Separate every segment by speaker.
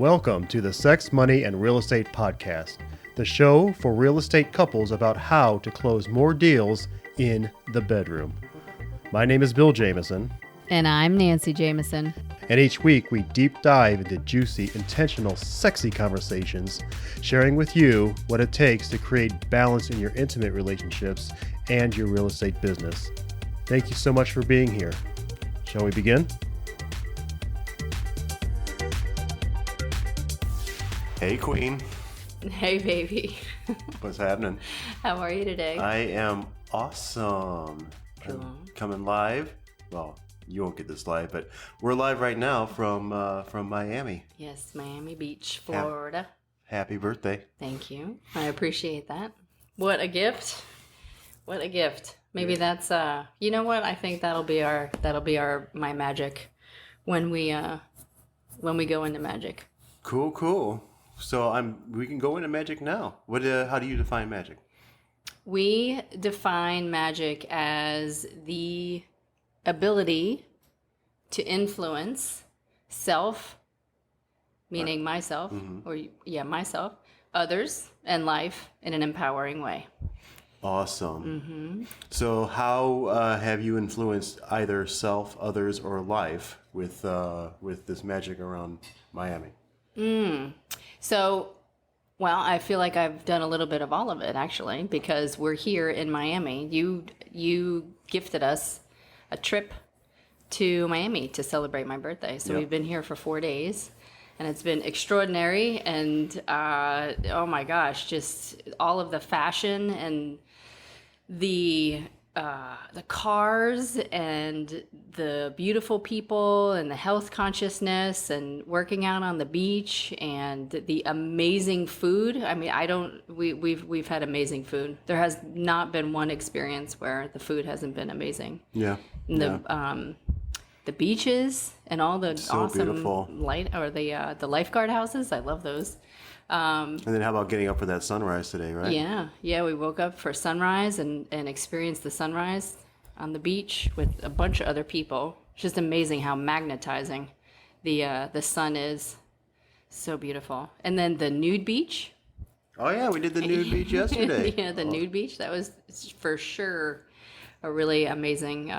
Speaker 1: Welcome to the Sex, Money, and Real Estate Podcast, the show for real estate couples about how to close more deals in the bedroom. My name is Bill Jamison.
Speaker 2: And I'm Nancy Jamison.
Speaker 1: And each week we deep dive into juicy, intentional, sexy conversations, sharing with you what it takes to create balance in your intimate relationships and your real estate business. Thank you so much for being here. Shall we begin? Hey, Queen.
Speaker 2: Hey, baby.
Speaker 1: What's happening?
Speaker 2: How are you today?
Speaker 1: I am awesome.
Speaker 2: Cool.
Speaker 1: I'm coming live. Well, you won't get this live, but we're live right now from Miami.
Speaker 2: Yes, Miami Beach, Florida.
Speaker 1: Happy birthday.
Speaker 2: Thank you. I appreciate that. What a gift. What a gift. Maybe that's you know what? I think that'll be my magic when we go into magic.
Speaker 1: Cool. So we can go into magic now. How do you define magic?
Speaker 2: We define magic as the ability to influence self, meaning myself, myself, others, and life in an empowering way.
Speaker 1: Awesome.
Speaker 2: Mm-hmm.
Speaker 1: So how have you influenced either self, others, or life with this magic around Miami?
Speaker 2: So, well, I feel like I've done a little bit of all of it, actually, because we're here in Miami. You gifted us a trip to Miami to celebrate my birthday. So We've been here for 4 days, and it's been extraordinary. And oh my gosh, just all of the fashion and the cars and the beautiful people and the health consciousness and working out on the beach and the amazing food. I mean, we've had amazing food. There has not been one experience where the food hasn't been amazing.
Speaker 1: Yeah.
Speaker 2: And the beaches and all the
Speaker 1: so
Speaker 2: awesome
Speaker 1: beautiful.
Speaker 2: The lifeguard houses. I love those.
Speaker 1: And then how about getting up for that sunrise today, right?
Speaker 2: Yeah, we woke up for sunrise and experienced the sunrise on the beach with a bunch of other people. It's just amazing how magnetizing the sun is. So beautiful. And then the nude beach.
Speaker 1: Oh yeah, we did the nude beach yesterday.
Speaker 2: Yeah, the nude beach. That was for sure a really amazing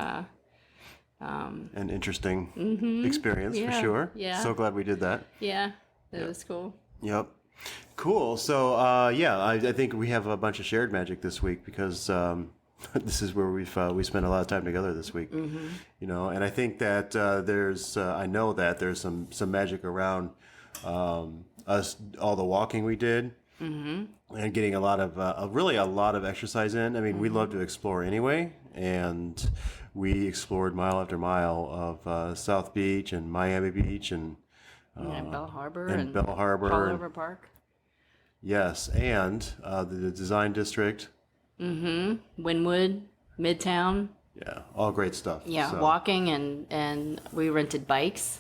Speaker 1: an interesting experience for sure.
Speaker 2: Yeah.
Speaker 1: So glad we did that.
Speaker 2: Yeah, that was cool.
Speaker 1: Yep. Cool. So, I think we have a bunch of shared magic this week because this is where we spent a lot of time together this week. Mm-hmm. You know, and I think that I know that there's some magic around us, all the walking we did, and getting a lot of exercise in. I mean, we love to explore anyway, and we explored mile after mile of South Beach and Miami Beach and
Speaker 2: Bell Harbor
Speaker 1: and Bell Harbor
Speaker 2: Fall River Park.
Speaker 1: Yes, and the Design District.
Speaker 2: Wynwood, Midtown.
Speaker 1: Yeah, all great stuff.
Speaker 2: Yeah,
Speaker 1: so.
Speaker 2: Walking and we rented bikes.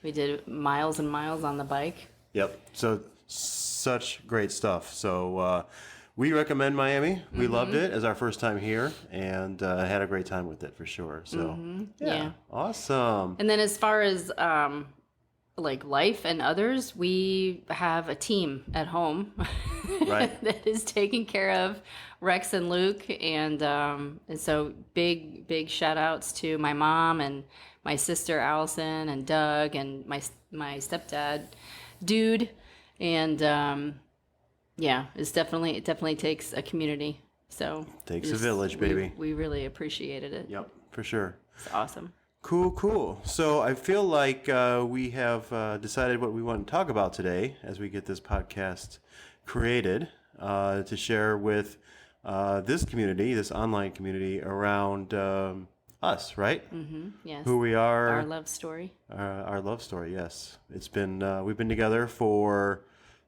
Speaker 2: We did miles and miles on the bike.
Speaker 1: Yep. So such great stuff. So we recommend Miami. We loved it as our first time here and had a great time with it for sure. So yeah, awesome.
Speaker 2: And then as far as like life and others, we have a team at home
Speaker 1: right.
Speaker 2: that is taking care of Rex and Luke, and so big shout outs to my mom and my sister Allison and Doug and my stepdad Dude, and it definitely takes a community. So
Speaker 1: takes a village, baby.
Speaker 2: We really appreciated it.
Speaker 1: Yep, for sure.
Speaker 2: It's awesome.
Speaker 1: Cool. So I feel like we have decided what we want to talk about today as we get this podcast created to share with this community, this online community around us, right?
Speaker 2: Mm-hmm. Yes.
Speaker 1: Who we are.
Speaker 2: Our love story.
Speaker 1: Our love story, yes. It's been, we've been together for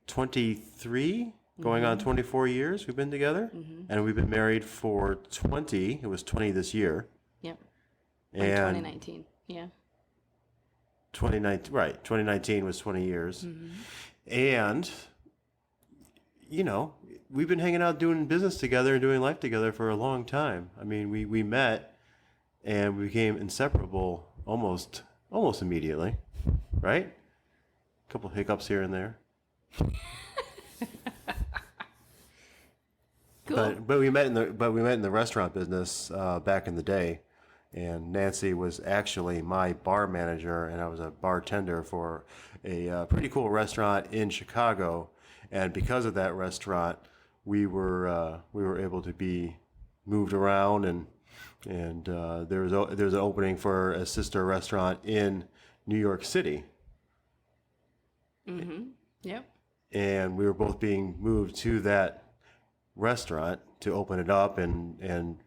Speaker 1: 23, going on 24 years we've been together. And we've been married for 20. It was 20 this year.
Speaker 2: Yep.
Speaker 1: And
Speaker 2: 2019, yeah.
Speaker 1: 2019, right. 2019 was 20 years. And, you know, we've been hanging out doing business together and doing life together for a long time. I mean, we met and we became inseparable almost immediately, right? couple hiccups here and there.
Speaker 2: Cool.
Speaker 1: But we met in the restaurant business back in the day, and Nancy was actually my bar manager, and I was a bartender for a pretty cool restaurant in Chicago. And because of that restaurant, we were able to be moved around, and there was an opening for a sister restaurant in New York City.
Speaker 2: Mm-hmm. Yep.
Speaker 1: And we were both being moved to that restaurant to open it up and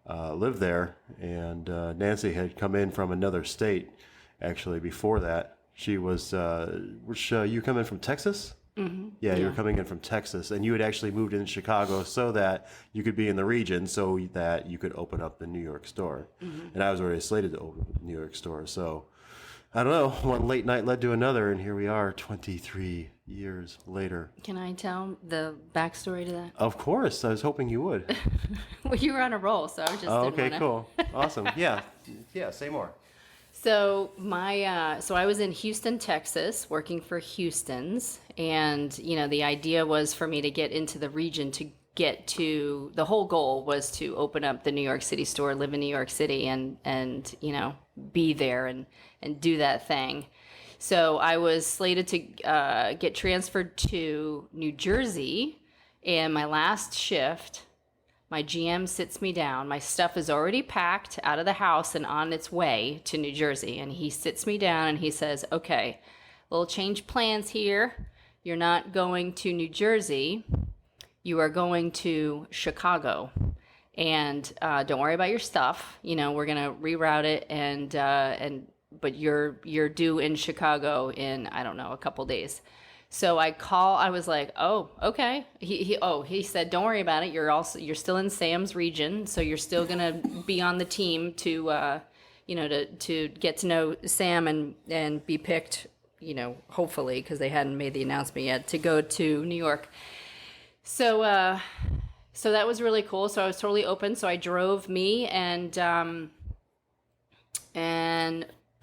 Speaker 1: live there. And Nancy had come in from another state, actually. Before that, she was. You come in from Texas?
Speaker 2: Mm-hmm.
Speaker 1: Yeah, you were coming in from Texas, and you had actually moved in Chicago so that you could be in the region, so that you could open up the New York store. Mm-hmm. And I was already slated to open the New York store, so. I don't know, one late night led to another, and here we are 23 years later.
Speaker 2: Can I tell the backstory to that?
Speaker 1: Of course, I was hoping you would.
Speaker 2: Well, you were on a roll, so I was just
Speaker 1: okay, cool. Awesome. Yeah, say more.
Speaker 2: So so I was in Houston, Texas, working for Houston's, and the idea was for me to get into the region to get to. The whole goal was to open up the New York City store, live in New York City, and be there and do that thing. So I was slated to get transferred to New Jersey, and my last shift, my GM sits me down. My stuff is already packed out of the house and on its way to New Jersey. And he sits me down and he says, okay, little change plans here. You're not going to New Jersey. You are going to Chicago. And don't worry about your stuff. We're going to reroute it but you're due in Chicago in, I don't know, a couple days. So I was like, oh, okay. He said, don't worry about it. You're still in Sam's region, so you're still gonna be on the team to to get to know Sam and be picked, hopefully, because they hadn't made the announcement yet, to go to New York. So that was really cool. So I was totally open. So I drove me and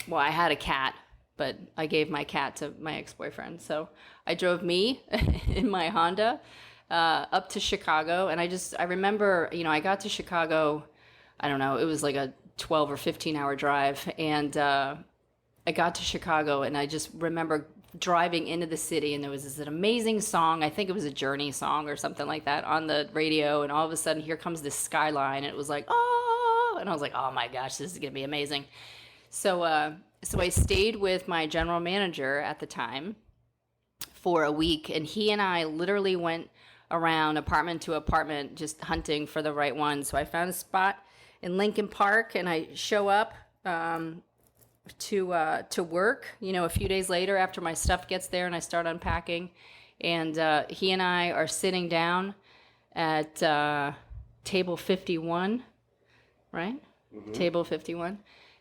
Speaker 2: well, I had a cat, but I gave my cat to my ex-boyfriend. So I drove me in my Honda up to Chicago. And I remember, I got to Chicago, I don't know, it was like a 12 or 15 hour drive. And I got to Chicago and I just remember driving into the city, and there was this amazing song. I think it was a Journey song or something like that on the radio. And all of a sudden, here comes this skyline. And it was like, oh, and I was like, oh my gosh, this is going to be amazing. So I stayed with my general manager at the time for a week, and he and I literally went around apartment to apartment just hunting for the right one. So I found a spot in Lincoln Park, and I show up to work, a few days later after my stuff gets there, and I start unpacking, and he and I are sitting down at table 51, right? Mm-hmm. Table 51.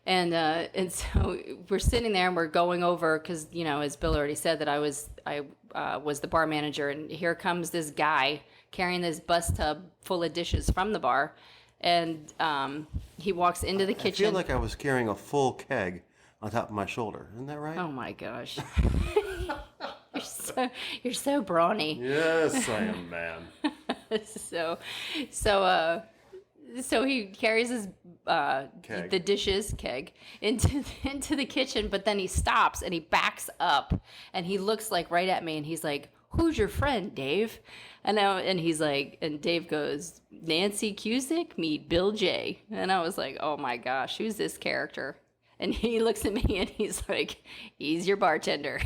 Speaker 2: And so we're sitting there and we're going over, because as Bill already said, that I was the bar manager, and here comes this guy carrying this bus tub full of dishes from the bar, and he walks into the kitchen.
Speaker 1: I feel like I was carrying a full keg on top of my shoulder. Isn't that right?
Speaker 2: Oh my gosh, you're so brawny.
Speaker 1: Yes, I am, man.
Speaker 2: So he carries his the dishes keg into the kitchen, but then he stops and he backs up and he looks like right at me and he's like, "Who's your friend, Dave?" And he's like, and Dave goes, "Nancy Cusick, meet Bill J." And I was like, "Oh my gosh, who's this character?" And he looks at me and he's like, "He's your bartender,"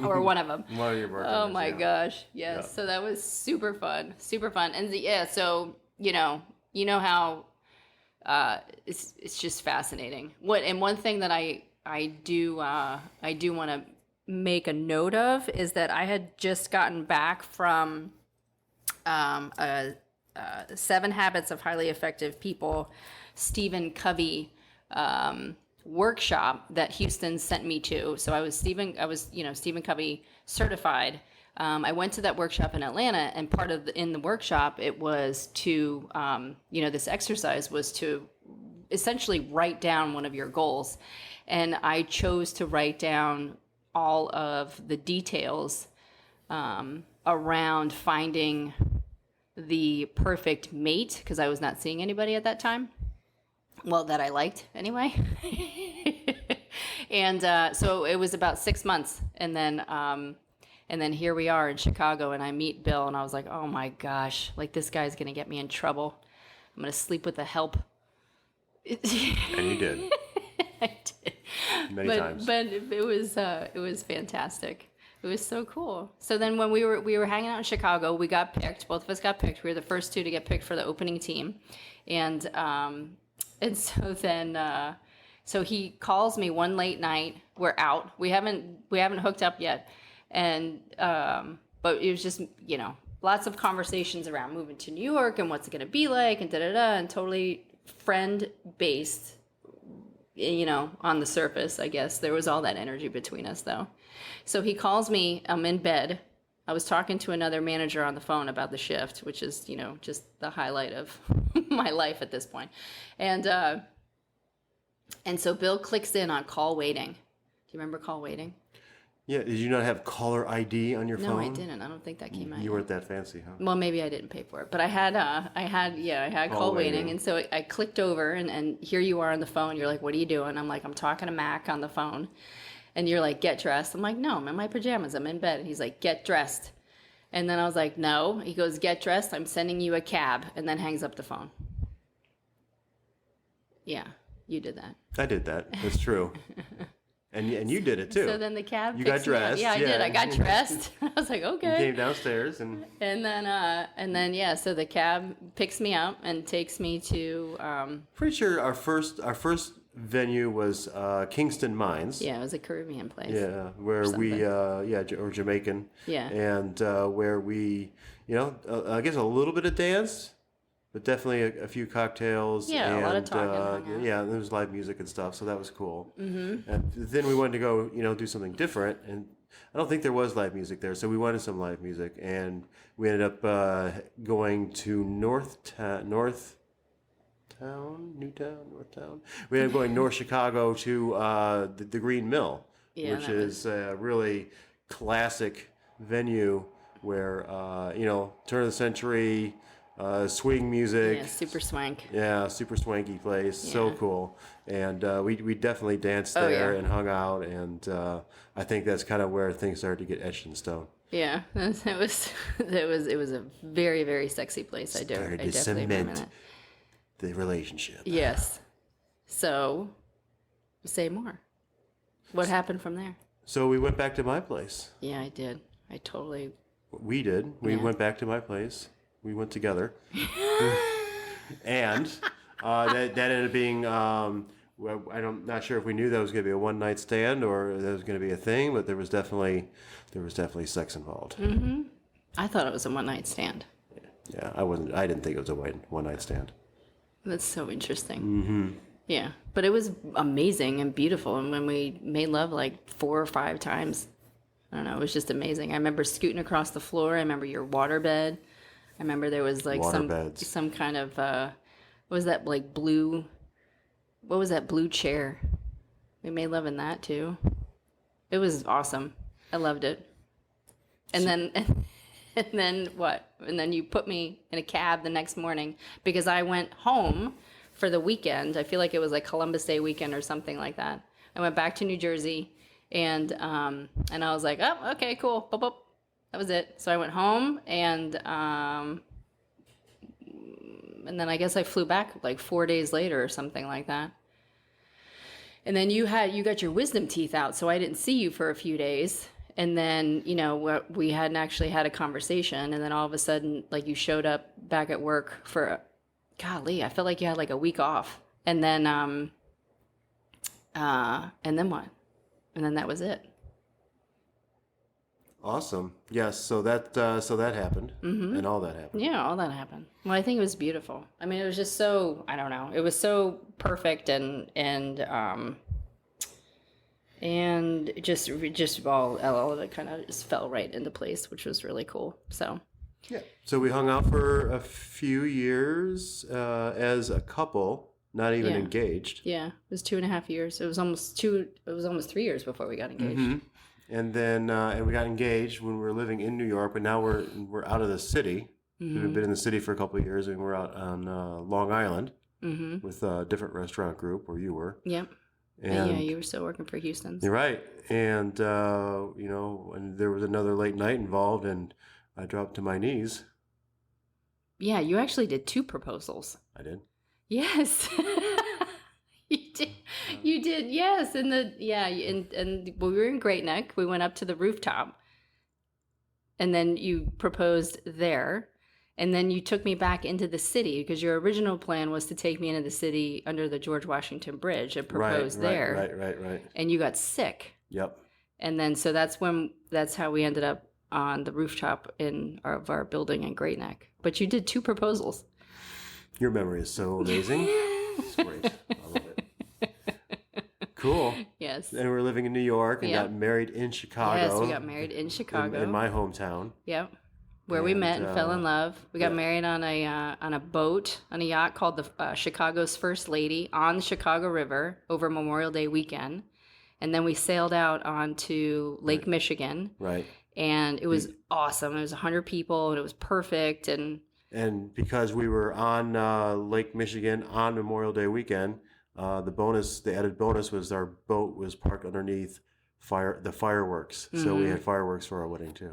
Speaker 2: or one of them.
Speaker 1: One of your bartenders.
Speaker 2: Oh my gosh, yes. Yeah. So that was super fun, and so you know how it's just fascinating. One thing that I do want to make a note of is that I had just gotten back from a 7 Habits of Highly Effective People, Stephen Covey workshop that Houston sent me to. So I was Stephen Covey certified. I went to that workshop in Atlanta, and part of in the workshop, it was to, this exercise was to essentially write down one of your goals. And I chose to write down all of the details around finding the perfect mate, because I was not seeing anybody at that time. Well, that I liked anyway. And so it was about 6 months, and then here we are in Chicago, and I meet Bill, and I was like, oh my gosh, like this guy's gonna get me in trouble. I'm gonna sleep with the help.
Speaker 1: And you did.
Speaker 2: I did.
Speaker 1: Many times.
Speaker 2: But it was fantastic. It was so cool. So then when we were hanging out in Chicago, we got picked. Both of us got picked. We were the first two to get picked for the opening team, and so then so he calls me one late night. We're out. We haven't hooked up yet, and but it was just lots of conversations around moving to New York and what's it going to be like, and and totally friend based. On the surface, I guess there was all that energy between us, though. So he calls me. I'm in bed. I was talking to another manager on the phone about the shift, which is, just the highlight of my life at this point. And so Bill clicks in on call waiting. Do you remember call waiting?
Speaker 1: Yeah. Did you not have caller ID on your phone?
Speaker 2: No, I didn't. I don't think that came out.
Speaker 1: You weren't that fancy, huh?
Speaker 2: Well, maybe I didn't pay for it, but I had call waiting, and so I clicked over, and here you are on the phone. You're like, "What are you doing?" I'm like, "I'm talking to Mac on the phone," and you're like, "Get dressed." I'm like, "No, I'm in my pajamas. I'm in bed." And he's like, "Get dressed," and then I was like, "No." He goes, "Get dressed. I'm sending you a cab," and then hangs up the phone. Yeah, you did that.
Speaker 1: I did that. That's true. And you did it too.
Speaker 2: So then the cab.
Speaker 1: You got dressed.
Speaker 2: Yeah, I did. I got dressed. I was like, okay.
Speaker 1: You came downstairs and
Speaker 2: then yeah. So the cab picks me up and takes me to.
Speaker 1: Pretty sure our first venue was Kingston Mines.
Speaker 2: Yeah, it was a Caribbean place.
Speaker 1: Yeah, where we or Jamaican.
Speaker 2: Yeah.
Speaker 1: And where we I guess a little bit of dance. But definitely a few cocktails.
Speaker 2: Yeah,
Speaker 1: and,
Speaker 2: a lot of talking.
Speaker 1: Yeah, there was live music and stuff, so that was cool. Mm-hmm. And then we wanted to go, do something different, and I don't think there was live music there, so we wanted some live music, and we ended up going to Northtown. We ended up going North Chicago to the Green Mill, which is a really classic venue where turn of the century. Swing music.
Speaker 2: Yeah, super swank.
Speaker 1: Yeah, super swanky place. Yeah. So cool. And we definitely danced there and hung out. And I think that's kind of where things started to get etched in stone.
Speaker 2: Yeah, it was a very, very sexy place. I definitely remember that.
Speaker 1: The relationship.
Speaker 2: Yes. So, say more. What happened from there?
Speaker 1: So we went back to my place.
Speaker 2: Yeah, I did. I totally.
Speaker 1: We did. We went back to my place. We went together, and that ended up being. I'm not sure if we knew that was going to be a one night stand or that was going to be a thing, but there was definitely sex involved.
Speaker 2: Mm-hmm. I thought it was a one night stand.
Speaker 1: Yeah, I didn't think it was a one night stand.
Speaker 2: That's so interesting.
Speaker 1: Mm-hmm.
Speaker 2: Yeah, but it was amazing and beautiful, and when we made love like 4 or 5 times, I don't know, it was just amazing. I remember scooting across the floor. I remember your waterbed. I remember there was like some kind of what was that like blue? What was that blue chair? We made love in that too. It was awesome. I loved it. And then what? And then you put me in a cab the next morning because I went home for the weekend. I feel like it was like Columbus Day weekend or something like that. I went back to New Jersey and I was like, oh, okay, cool. Boop, boop. That was it. So I went home and then I guess I flew back like 4 days later or something like that. And then you got your wisdom teeth out, so I didn't see you for a few days. And then, we hadn't actually had a conversation. And then all of a sudden, like you showed up back at work for, golly, I felt like you had like a week off. And then what? And then that was it.
Speaker 1: Awesome. Yes. So that happened, and all that happened.
Speaker 2: Yeah, all that happened. Well, I think it was beautiful. I mean, it was just so, I don't know. It was so perfect and just all of it kind of just fell right into place, which was really cool. So.
Speaker 1: Yeah. So we hung out for a few years as a couple, not even engaged.
Speaker 2: Yeah, it was 2.5 years. It was almost 3 years before we got engaged.
Speaker 1: Mm-hmm. And then and we got engaged when we were living in New York, but now we're out of the city. We've been in the city for a couple of years, and we're out on Long Island with a different restaurant group where you were.
Speaker 2: Yep.
Speaker 1: And
Speaker 2: yeah, you were still working for Houston's.
Speaker 1: You're right. And and there was another late night involved, and I dropped to my knees.
Speaker 2: Yeah, you actually did 2 proposals.
Speaker 1: I did.
Speaker 2: Yes. You did, yes. And when we were in Great Neck, we went up to the rooftop. And then you proposed there. And then you took me back into the city because your original plan was to take me into the city under the George Washington Bridge and propose there.
Speaker 1: Right.
Speaker 2: And you got sick.
Speaker 1: Yep.
Speaker 2: And then so that's how we ended up on the rooftop of our building in Great Neck. But you did 2 proposals.
Speaker 1: Your memory is so amazing. It's great. I love it. Cool.
Speaker 2: Yes.
Speaker 1: And we're living in New York and got married in Chicago.
Speaker 2: Yes, we got married in Chicago.
Speaker 1: In my hometown.
Speaker 2: Yep. Where we met and fell in love. We got married on a boat, on a yacht called the Chicago's First Lady on the Chicago River over Memorial Day weekend. And then we sailed out onto Lake Michigan. Right. And it was awesome. It was 100 people and it was perfect. And
Speaker 1: because we were on Lake Michigan on Memorial Day weekend, the added bonus was our boat was parked underneath the fireworks. So we had fireworks for our wedding too.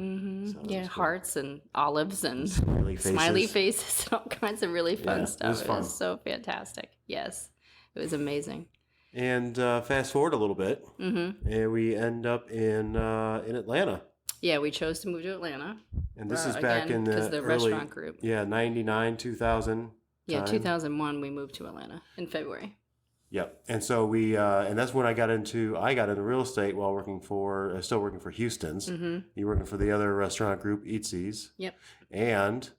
Speaker 1: So cool.
Speaker 2: Hearts and olives and smiley faces and all kinds of really fun stuff. It was fun. It was so fantastic. Yes, it was amazing.
Speaker 1: And fast forward a little bit, and we end up in Atlanta.
Speaker 2: Yeah, we chose to move to Atlanta.
Speaker 1: And this is back in the early,
Speaker 2: restaurant group.
Speaker 1: Yeah, 99, 2000.
Speaker 2: Yeah, 2001 we moved to Atlanta in February.
Speaker 1: Yep. And so we, and that's when I got into real estate while still working for Houston's. You working for the other restaurant group, Eatsies.
Speaker 2: Yep.
Speaker 1: And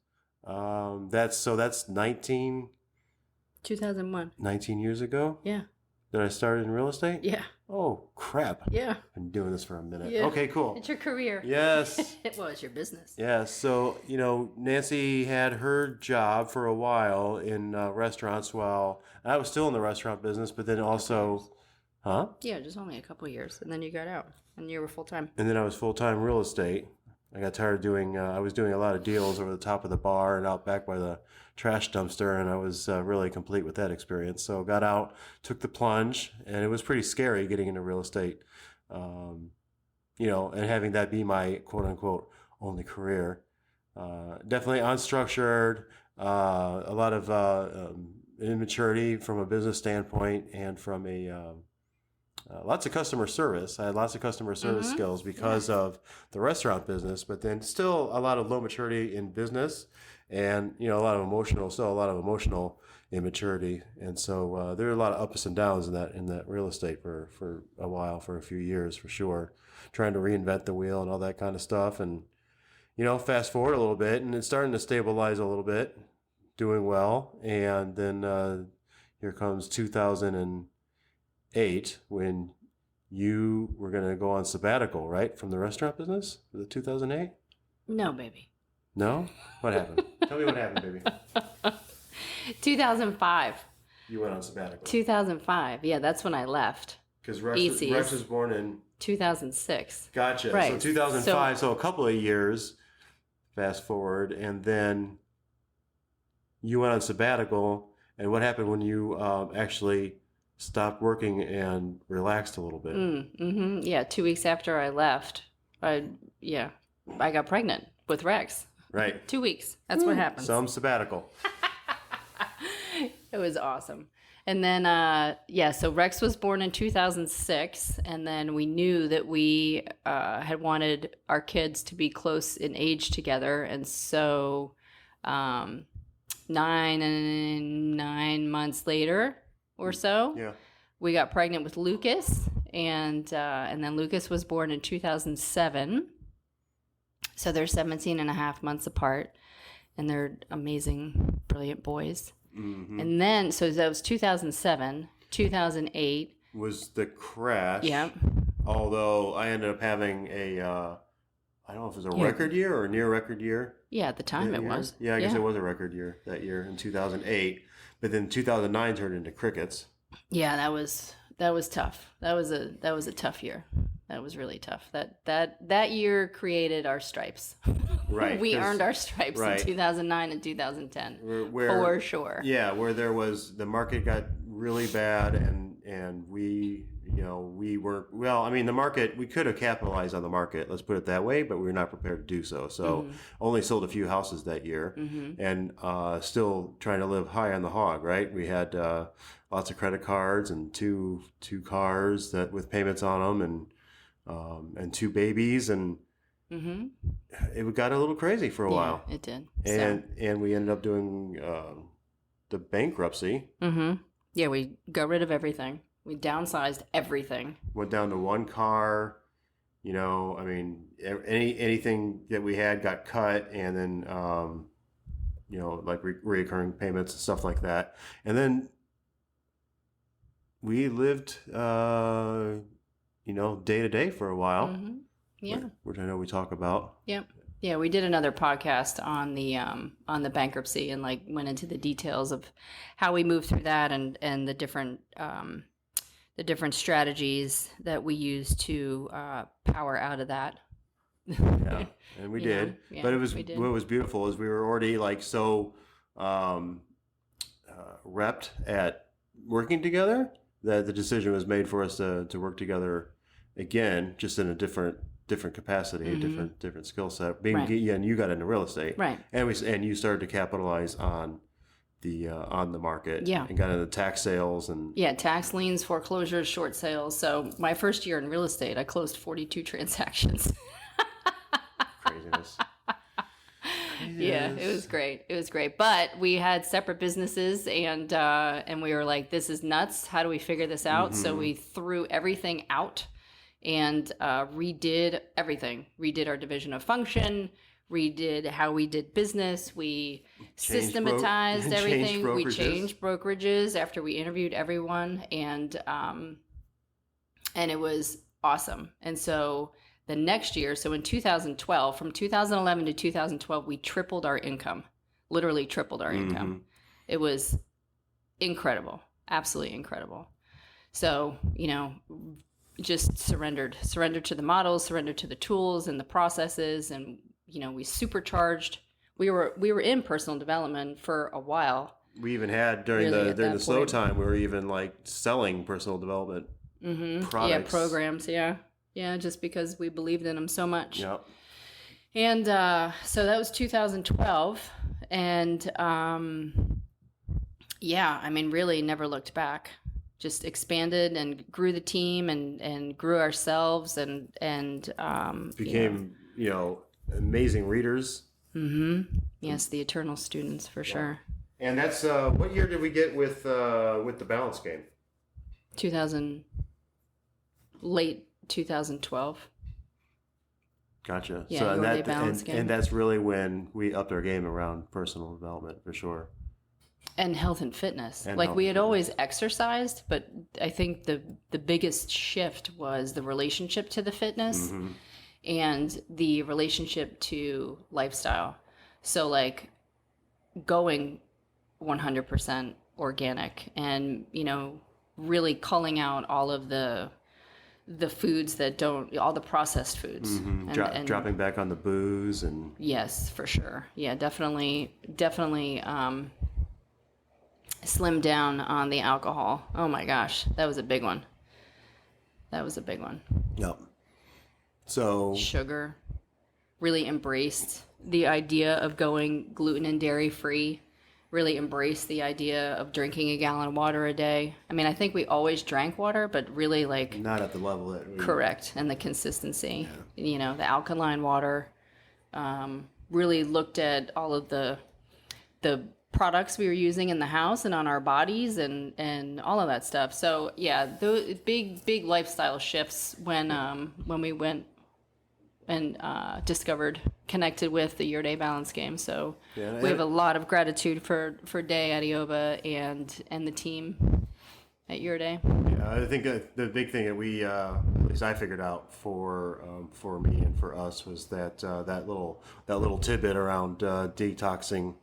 Speaker 1: that's
Speaker 2: 2001.
Speaker 1: 19 years ago?
Speaker 2: Yeah.
Speaker 1: That I started in real estate?
Speaker 2: Yeah.
Speaker 1: Oh, crap.
Speaker 2: Yeah.
Speaker 1: I've been doing this for a minute.
Speaker 2: Yeah.
Speaker 1: Okay, cool.
Speaker 2: It's your career.
Speaker 1: Yes.
Speaker 2: Well, it's your business.
Speaker 1: Yeah. So, Nancy had her job for a while in restaurants while I was still in the restaurant business, but then also,
Speaker 2: Yeah, just only a couple of years. And then you got out and you were full-time.
Speaker 1: And then I was full-time real estate. I got tired of I was doing a lot of deals over the top of the bar and out back by the trash dumpster, and I was really complete with that experience. So got out, took the plunge, and it was pretty scary getting into real estate, and having that be my quote-unquote only career. Definitely unstructured, a lot of immaturity from a business standpoint and from lots of customer service. I had lots of customer service skills because of the restaurant business, but then still a lot of low maturity in business and, a lot of emotional immaturity. And so there are a lot of ups and downs in that real estate for a while, for a few years, for sure, trying to reinvent the wheel and all that kind of stuff. And, fast forward a little bit and it's starting to stabilize a little bit, doing well. And then here comes 2008 when you were going to go on sabbatical, right? From the restaurant business? Was it 2008?
Speaker 2: No, baby.
Speaker 1: No? What happened? Tell me what happened, baby.
Speaker 2: 2005.
Speaker 1: You went on sabbatical.
Speaker 2: 2005. Yeah, that's when I left.
Speaker 1: Because Rex was born in
Speaker 2: 2006.
Speaker 1: Gotcha.
Speaker 2: Right.
Speaker 1: So 2005, so a couple of years, fast forward, and then you went on sabbatical. And what happened when you actually stopped working and relaxed a little bit?
Speaker 2: Yeah, 2 weeks after I left, I got pregnant with Rex.
Speaker 1: Right.
Speaker 2: 2 weeks. That's what happened.
Speaker 1: Some sabbatical.
Speaker 2: It was awesome. And then, so Rex was born in 2006. And then we knew that we had wanted our kids to be close in age together. And so 9 months later or so, we got pregnant with Lucas. And then Lucas was born in 2007. So they're 17 and a half months apart, and they're amazing, brilliant boys. And then, so that was 2007, 2008.
Speaker 1: Was the crash.
Speaker 2: Yeah.
Speaker 1: Although I ended up having I don't know if it was a record year or a near record year.
Speaker 2: Yeah, at the time it was.
Speaker 1: Yeah, I guess it was a record year that year in 2008. But then 2009 turned into crickets.
Speaker 2: Yeah, that was That was tough. That was a tough year. That was really tough. That year created our stripes.
Speaker 1: Right.
Speaker 2: We earned our stripes
Speaker 1: right.
Speaker 2: in 2009 and 2010.
Speaker 1: Where,
Speaker 2: for sure.
Speaker 1: Yeah, where there was the market got really bad, and we, we weren't, well, I mean, the market, we could have capitalized on the market, let's put it that way, but we were not prepared to do so. So only sold a few houses that year, and still trying to live high on the hog, right? We had lots of credit cards and two cars that with payments on them, and two babies, and it got a little crazy for a while.
Speaker 2: It did.
Speaker 1: And we ended up doing the bankruptcy.
Speaker 2: Yeah, we got rid of everything. We downsized everything.
Speaker 1: Went down to one car. I mean, anything that we had got cut, and then like reoccurring payments and stuff like that. And then we lived day to day for a while.
Speaker 2: Yeah,
Speaker 1: which I know we talk about.
Speaker 2: Yep. Yeah, we did another podcast on the bankruptcy, and like went into the details of how we moved through that, and the different strategies that we used to power out of that.
Speaker 1: Yeah, and we did.
Speaker 2: Yeah,
Speaker 1: but what was beautiful is we were already like so repped at working together that the decision was made for us to work together again, just in a different capacity, different skill set. And you got into real estate,
Speaker 2: right?
Speaker 1: And you started to capitalize on the market, and got into tax sales and
Speaker 2: tax liens, foreclosures, short sales. So my first year in real estate, I closed 42 transactions.
Speaker 1: Craziness.
Speaker 2: Yeah, it was great. It was great. But we had separate businesses, and we were like, this is nuts. How do we figure this out? So we threw everything out and redid everything. Redid our division of function, redid how we did business. We systematized everything. We changed brokerages after we interviewed everyone, and it was awesome. And so the next year, so in 2012, from 2011 to 2012, we tripled our income, literally tripled our income. It was incredible, absolutely incredible. So, just surrendered to the models, surrendered to the tools and the processes, and we supercharged. We were in personal development for a while.
Speaker 1: We even had during the slow time, we were even like selling personal development products.
Speaker 2: Yeah, programs. Yeah, just because we believed in them so much.
Speaker 1: Yep.
Speaker 2: And so that was 2012, and I mean, really never looked back. Just expanded and grew the team, and grew ourselves, and
Speaker 1: became amazing readers.
Speaker 2: Yes, the eternal students for sure.
Speaker 1: And that's what year did we get with the balance game?
Speaker 2: Late 2012.
Speaker 1: Gotcha.
Speaker 2: Yeah,
Speaker 1: so
Speaker 2: game.
Speaker 1: And that's really when we upped our game around personal development for sure.
Speaker 2: And health and fitness. We had always exercised, but I think the biggest shift was the relationship to the fitness and the relationship to lifestyle. So going 100% organic, and really culling out all of the foods that don't, all the processed foods. And
Speaker 1: dropping back on the booze and... Yes,
Speaker 2: for sure. Yeah, definitely slim down on the alcohol. Oh my gosh, that was a big one.
Speaker 1: Yep. So...
Speaker 2: Sugar. Really embraced the idea of going gluten and dairy free. Really embraced the idea of drinking a gallon of water a day. I mean, I think we always drank water, but really not
Speaker 1: at the level that we...
Speaker 2: Correct. And the consistency, the alkaline water. Really looked at all of the products we were using in the house and on our bodies, and all of that stuff. So yeah, those big lifestyle shifts when we went and connected with the Your Day Balance game. So we have a lot of gratitude for Day at Ioba and the team at Your Day.
Speaker 1: Yeah, I think the big thing that we, at least I figured out for me and for us, was that little tidbit around detoxing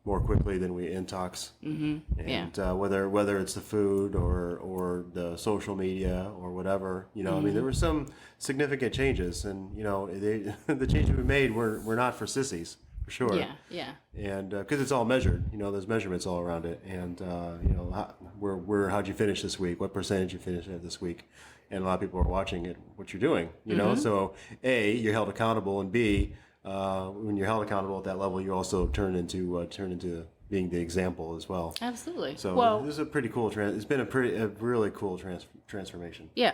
Speaker 1: more quickly than we intox. Mm-hmm. And whether it's the food or the social media or whatever, I mean, there were some significant changes, and the changes we made were not for sissies, for sure.
Speaker 2: Yeah.
Speaker 1: And because it's all measured, there's measurements all around it, and how'd you finish this week? What percentage you finished at this week? And a lot of people are watching it, what you're doing, So A, you're held accountable, and B, when you're held accountable at that level, you also turn into being the example as well.
Speaker 2: Absolutely.
Speaker 1: So this is a pretty cool it's been a really cool transformation.
Speaker 2: Yeah.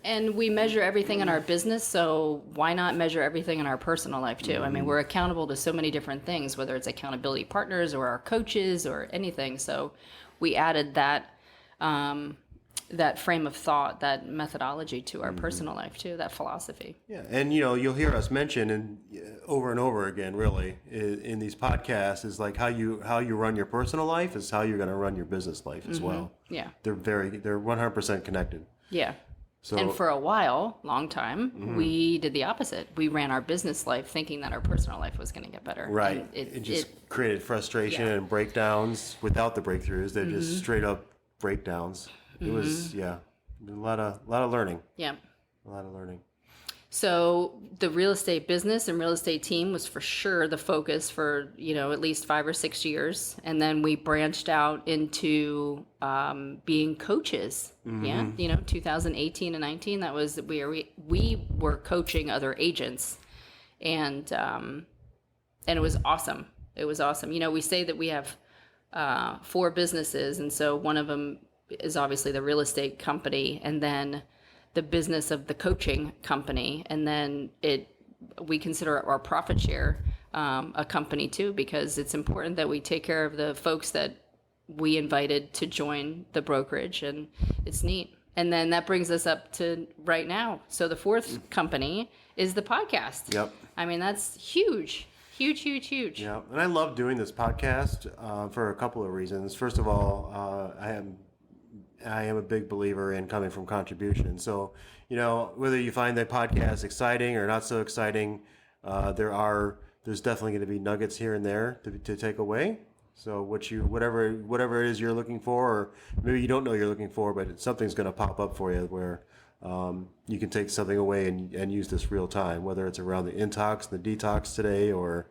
Speaker 2: And we measure everything in our business, so why not measure everything in our personal life too? I mean, we're accountable to so many different things, whether it's accountability partners or our coaches or anything. So we added that frame of thought, that methodology to our personal life too, that philosophy.
Speaker 1: Yeah, and you'll hear us mention over and over again, really, in these podcasts, is like how you run your personal life is how you're going to run your business life as well.
Speaker 2: Yeah,
Speaker 1: they're 100% connected.
Speaker 2: Yeah.
Speaker 1: So,
Speaker 2: and for a while, long time, we did the opposite. We ran our business life thinking that our personal life was going to get better.
Speaker 1: Right. It just created frustration and breakdowns without the breakthroughs. They're just straight up breakdowns. It was a lot of learning.
Speaker 2: Yeah.
Speaker 1: A lot of learning.
Speaker 2: So the real estate business and real estate team was for sure the focus for, at least 5 or 6 years. And then we branched out into being coaches. Yeah. 2018 and 19, that was we were coaching other agents. And it was awesome. It was awesome. We say that we have 4 businesses. And so one of them is obviously the real estate company, and then the business of the coaching company, and then we consider our profit share a company too, because it's important that we take care of the folks that we invited to join the brokerage, and it's neat. And then that brings us up to right now. So the 4th company is the podcast. Yep. I mean, that's huge. Huge.
Speaker 1: Yeah, and I love doing this podcast for a couple of reasons. First of all, I am a big believer in coming from contribution. So, whether you find that podcast exciting or not so exciting, there's definitely going to be nuggets here and there to take away. So whatever it is you're looking for, or maybe you don't know you're looking for, but something's going to pop up for you where you can take something away and use this real time, whether it's around the intox, the detox today, or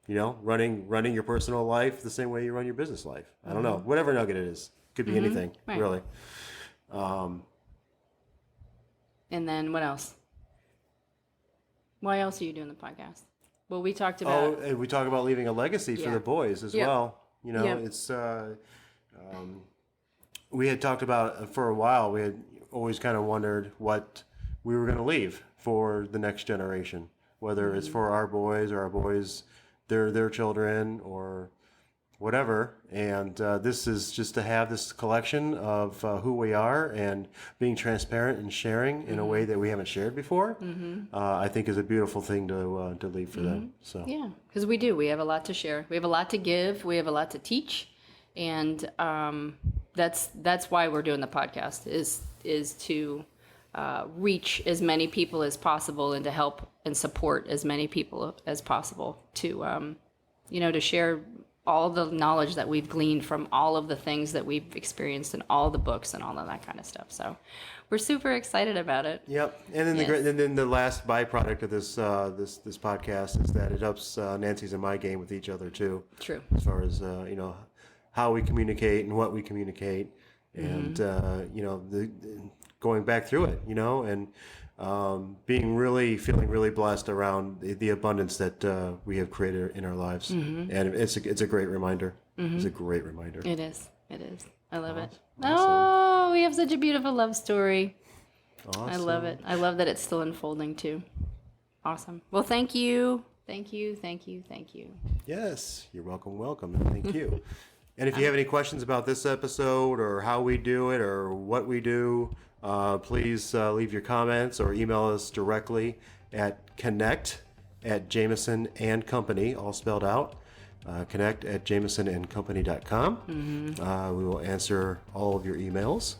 Speaker 1: running your personal life the same way you run your business life. I don't know, whatever nugget it is. Could be anything, right. Really.
Speaker 2: And then what else? Why else are you doing the podcast? Well, we talked about...
Speaker 1: and we talk about leaving a legacy for the boys as well. It's... we had talked about, for a while, we had always kind of wondered what we were going to leave for the next generation, whether it's for our boys or our boys, their children, or whatever. And this is just to have this collection of who we are and being transparent and sharing in a way that we haven't shared before. I think is a beautiful thing to leave for them. So
Speaker 2: yeah, because we do. We have a lot to share. We have a lot to give. We have a lot to teach, and that's why we're doing the podcast. Is to reach as many people as possible and to help and support as many people as possible to to share all the knowledge that we've gleaned from all of the things that we've experienced in all the books and all of that kind of stuff. So we're super excited about it.
Speaker 1: Yep. And then the last byproduct of this this podcast is that it helps Nancy's and my game with each other too.
Speaker 2: True.
Speaker 1: As far as how we communicate and what we communicate, and going back through it, and feeling really blessed around the abundance that we have created in our lives. And it's a great reminder. It's a great reminder.
Speaker 2: It is. I love it. Oh, we have such a beautiful love story. Awesome. I love it. I love that it's still unfolding too. Awesome. Well, thank you.
Speaker 1: Yes, you're welcome, and thank you. And if you have any questions about this episode or how we do it or what we do, please leave your comments or email us directly at connect@Jamison&Company, all spelled out. Connect@JamisonandCompany.com. We will answer all of your emails.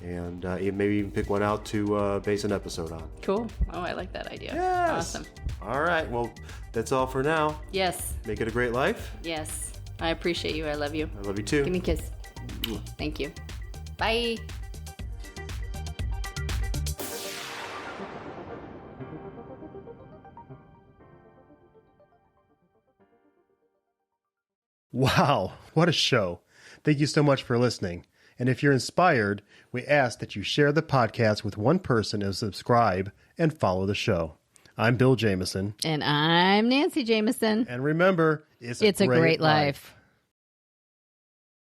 Speaker 1: and maybe even pick one out to base an episode on.
Speaker 2: Cool. Oh, I like that idea.
Speaker 1: Yes.
Speaker 2: Awesome.
Speaker 1: All right. Well, that's all for now.
Speaker 2: Yes.
Speaker 1: Make it a great life.
Speaker 2: Yes. I appreciate you. I love you.
Speaker 1: I love you too.
Speaker 2: Give me a kiss. Thank you. Bye.
Speaker 3: Wow, what a show. Thank you so much for listening. And if you're inspired, we ask that you share the podcast with one person and subscribe and follow the show. I'm Bill Jamison.
Speaker 2: And I'm Nancy Jamison.
Speaker 3: And remember, it's
Speaker 2: a great life.